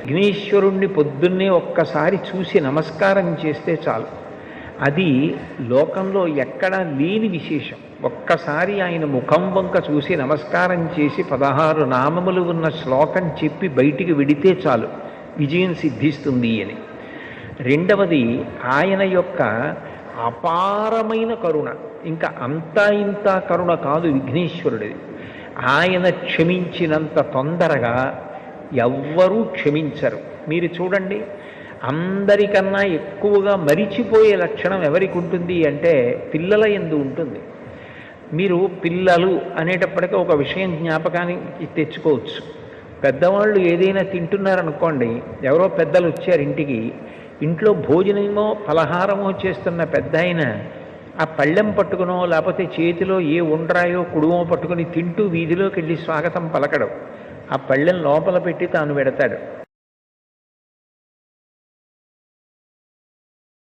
విఘ్నేశ్వరుణ్ణి పొద్దున్నే ఒక్కసారి చూసి నమస్కారం చేస్తే చాలు. అది లోకంలో ఎక్కడా లేని విశేషం. ఒక్కసారి ఆయన ముఖం వంక చూసి నమస్కారం చేసి 16 నామములు ఉన్న శ్లోకం చెప్పి బయటికి విడితే చాలు, విజయం సిద్ధిస్తుంది అని. రెండవది ఆయన యొక్క అపారమైన కరుణ. ఇంకా అంతా ఇంత కరుణ కాదు విఘ్నేశ్వరుడిది. ఆయన క్షమించినంత తొందరగా ఎవ్వరూ క్షమించరు. మీరు చూడండి, అందరికన్నా ఎక్కువగా మరిచిపోయే లక్షణం ఎవరికి ఉంటుంది అంటే పిల్లల యందు ఉంటుంది. మీరు పిల్లలు అనేటప్పటికీ ఒక విషయం జ్ఞాపకానికి తెచ్చుకోవచ్చు. పెద్దవాళ్ళు ఏదైనా తింటున్నారనుకోండి, ఎవరో పెద్దలు వచ్చారు ఇంటికి, ఇంట్లో భోజనమో పలహారమో చేస్తున్న పెద్ద ఆయన ఆ పళ్ళెం పట్టుకునో లేకపోతే చేతిలో ఏ ఉండ్రాయో కుడుమో పట్టుకుని తింటూ వీధిలోకి వెళ్ళి స్వాగతం పలకడం, ఆ పళ్ళెం లోపల పెట్టి తాను పెడతాడు.